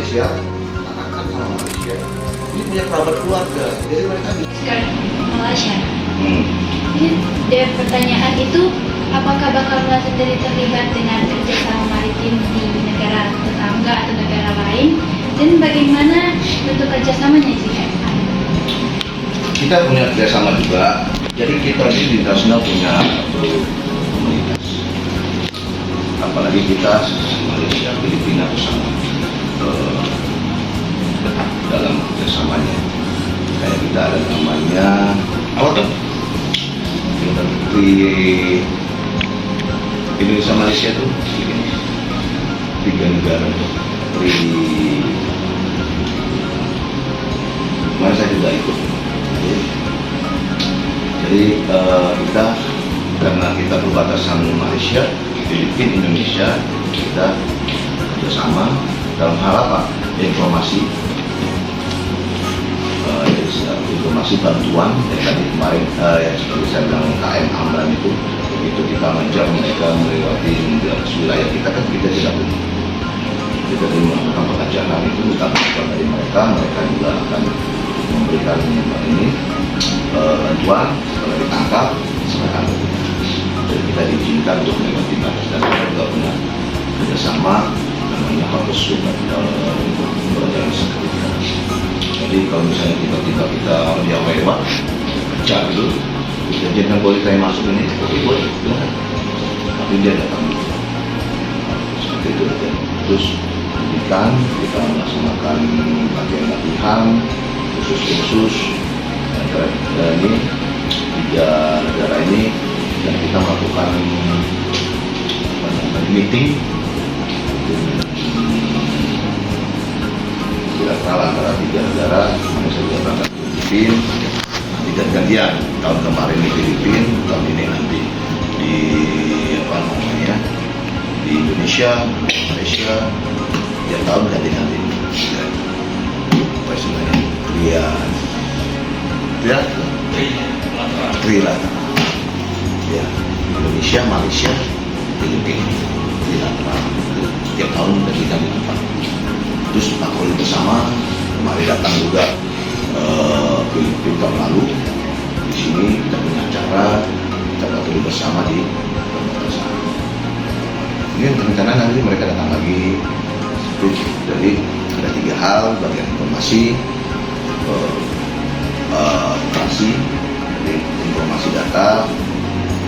Malaysia, akan sama Malaysia. Ini punya kerabat keluarga, jadi mereka sekarang Malaysia. Ini dari pertanyaan itu, apakah bakal merasa terlibat dengan kerjasama maritim di negara tetangga atau negara lain, dan bagaimana bentuk kerjasamanya sih Kak? kita punya kerjasama juga. Jadi kita di internasional punya komunitas. Apalagi kita Malaysia, Filipina bersama dekat dalam kerjasamanya. Kayak kita ada namanya apa tuh? Menteri Indonesia Malaysia tuh tiga negara menteri. Kemarin saya juga ikut. Jadi kita karena kita berbatasan Malaysia, Filipina, Indonesia, kita bersama dalam hal apa? Informasi, informasi bantuan. Yang tadi kemarin yang seperti saya bilang KM Amran itu, begitu kita mengejar mereka melewati wilayah kita kan kita tidak melakukan pengajaran itu, kita bantuan dari mereka juga akan memberikan ini bantuan setelah ditangkap silakan. Jadi kita diizinkan untuk melewati batas dan kita juga punya kerjasama namanya harus untuk berjalan seketika. Jadi kalau misalnya tiba-tiba kita dia lewat kerja gitu, kita jangan boleh saya masuk ini, oke boleh, silahkan. Tapi dia datang seperti itu. Terus pendidikan kita melaksanakan latihan khusus antara ini tiga negara ini, dan kita melakukan meeting bilateral antara tiga negara. Malaysia juga berangkat ke Filipina, nanti gantian tahun kemarin di Filipina, tahun ini nanti di di Indonesia, Malaysia, tiap tahun ganti-ganti. Sebenarnya trilateral. Ya, Indonesia, Malaysia, Filipina, trilateral. Tiap tahun ganti-ganti tempat. Terus patroli bersama. Kemarin datang juga Filipina tahun lalu. Di sini kita punya acara, kita patroli bersama di perbatasan. Ini rencana nanti mereka datang lagi. Jadi ada tiga hal: bagian informasi, operasi, jadi informasi data,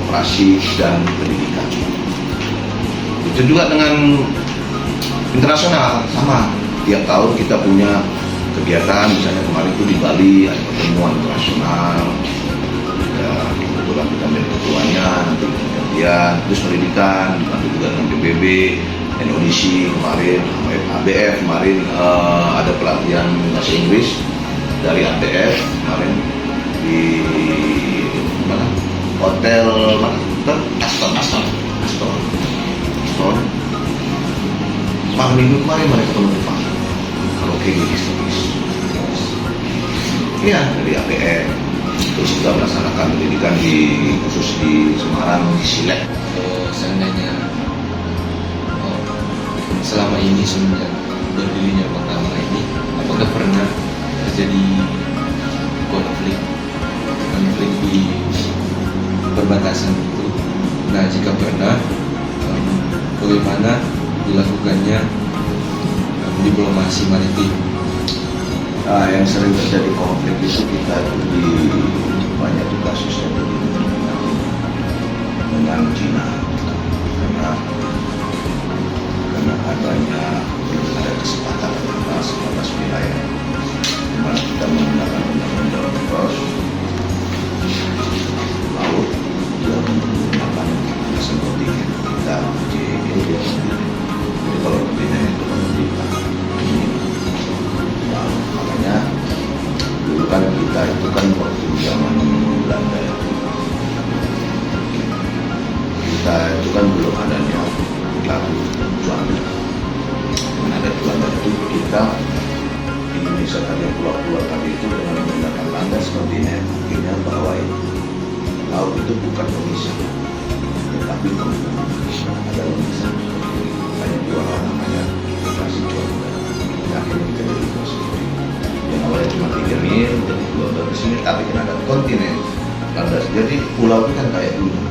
operasi, dan pendidikan. Itu juga dengan internasional sama. Tiap tahun kita punya kegiatan, misalnya kemarin itu di Bali ada pertemuan internasional. Ya, kebetulan kita menjadi ketuanya, nanti gantian. Terus pendidikan, nanti juga dengan PBB, NODC kemarin, ABF kemarin ada pelatihan bahasa Inggris dari ABF kemarin di mana? Hotel Aston. Malam minggu kemarin mereka penutupan karaoke di Historis. Iya, dari ABF. Terus kita melaksanakan pendidikan khusus di Semarang, di Silek. Seandainya selama ini semenjak berdirinya pertama ini, apakah pernah terjadi konflik di perbatasan itu? Nah, jika pernah, bagaimana dilakukannya diplomasi maritim? Yang sering terjadi konflik itu kita di banyak juga kasusnya dengan Cina, karena adanya ada kesepakatan atas wilayah, di mana kita menggunakan undang-undang pos laut, dia menggunakan alasan kontingen kita di India. Jadi kalau kontingen itu kita makanya dulu kan kita itu kan waktu zaman Belanda kita itu kan belum adanya lagu Juanda. Dengan ada Juanda itu kita Indonesia tadi yang keluar tadi itu dengan menggunakan landas kontinen, akhirnya bahwa laut itu bukan pemisah, tetapi ada pemisah. Banyak dua namanya operasi Juanda. sini, tapi kan ada kontinen landas. Jadi pulau itu kan kayak gunung.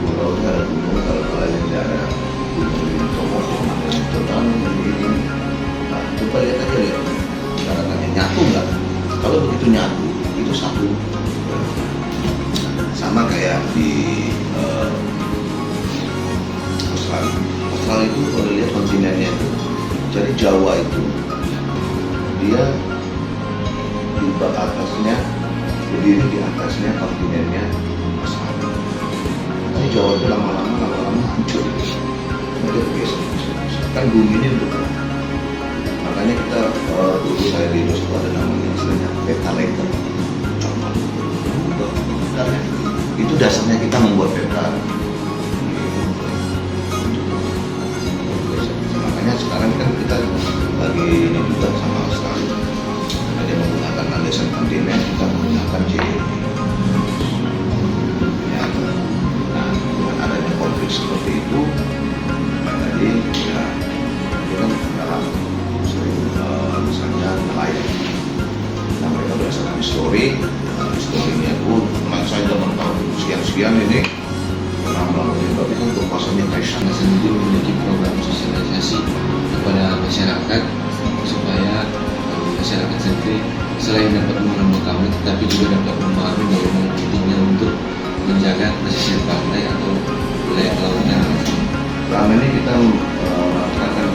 Pulau itu ada gunung, kalau kalian tidak ada gunung Tomohon, ada yang Totan, begini. Nah, coba lihat aja lihat, daratannya nyatu nggak? Kalau begitu nyatu, itu satu. Sama kayak di Australia. Australia itu kalau lihat kontinennya itu, jadi Jawa itu dia di atasnya, berdiri di atasnya kontinennya Australia. Tapi Jawa itu lama-lama hancur. Mereka bergeser. Kan bumi ini untuk makanya kita dulu saya di Indonesia itu ada namanya istilahnya peta letter. Itu dasarnya kita membuat peta. Makanya sekarang kan kita lagi ini juga sama Australia. Ada menggunakan landasan kontinen, kita menggunakan JDP. Ya, nah dengan adanya konflik seperti itu, tadi ya itu kan dalam misalnya nelayan. Nah mereka berdasarkan historinya pun teman saya zaman tahun sekian ini pernah melakukan, tapi kan untuk pasarnya Kaisang sendiri memiliki program sosialisasi kepada masyarakat supaya masyarakat sendiri selain dapat mengenal kami, tetapi juga dapat memahami bagaimana pentingnya untuk menjaga pesisir pantai atau wilayah kelautan. Selama ini kita melakukan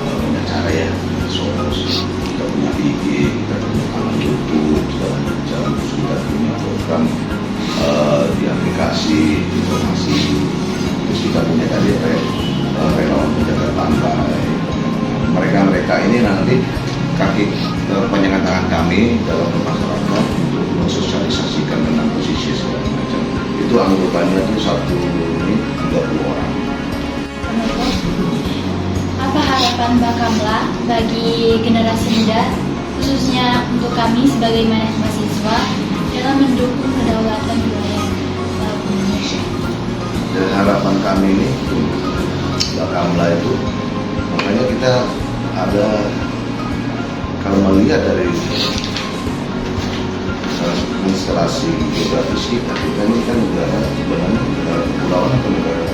banyak cara ya, kita punya IG, kita punya kanal YouTube, segala macam, terus kita punya program di aplikasi informasi, terus kita punya tadi relawan penjaga pantai. Mereka ini nanti kaki panjangan tangan kami dalam masyarakat untuk mensosialisasikan tentang posisi segala macam. Itu anggotanya itu satu ini 30 orang. Apa harapan Mbak Kamla bagi generasi muda, khususnya untuk kami sebagai mahasiswa dalam mendukung kedaulatan wilayah laut Indonesia? Dan harapan kami ini Mbak Kamla itu, makanya kita ada, kalau melihat dari instalasi geografis kita ini kan negara sebenarnya negara kepulauan atau negara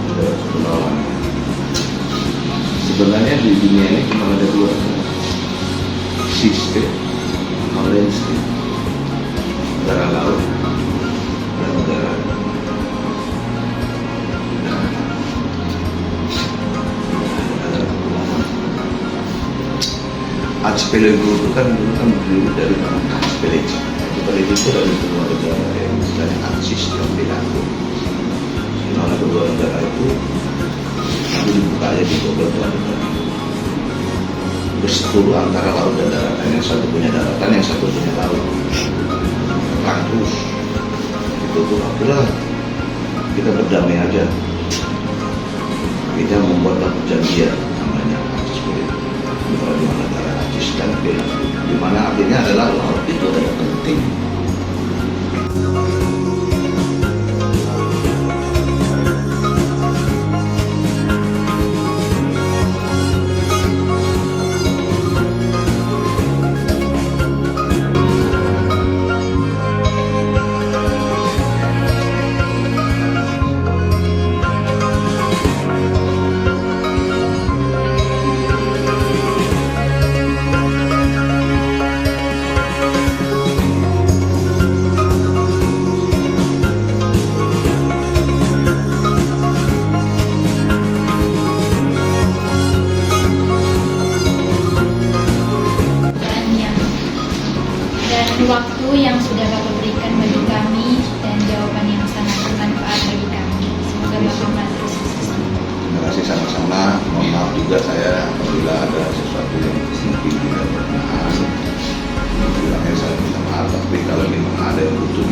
negara kepulauan. Sebenarnya di dunia ini cuma ada dua, sea state sama land state, negara laut dan negara archipelago itu kan dulu kan berdiri dari nama archipelago. Archipelago itu dari kedua negara yang istilahnya Axis yang Pelago. Di mana kedua negara itu nanti dibuka aja di dua negara. Bersatu antara laut dan daratan, yang satu punya daratan, yang satu punya laut. Perang terus. Itu tuh akhirnya kita berdamai aja. Kita membuatlah perjanjian namanya archipelago. Di mana negara Axis dan Pelago, di mana artinya adalah laut itu adalah penting. Waktu yang sudah Bapak berikan bagi kami dan jawaban yang sangat bermanfaat bagi kami. Semoga Bapak terus sukses. Terima kasih sama-sama. Mohon maaf juga saya apabila ada sesuatu yang mungkin tidak berkenan. Bilangnya saya minta maaf, tapi kalau memang ada yang butuh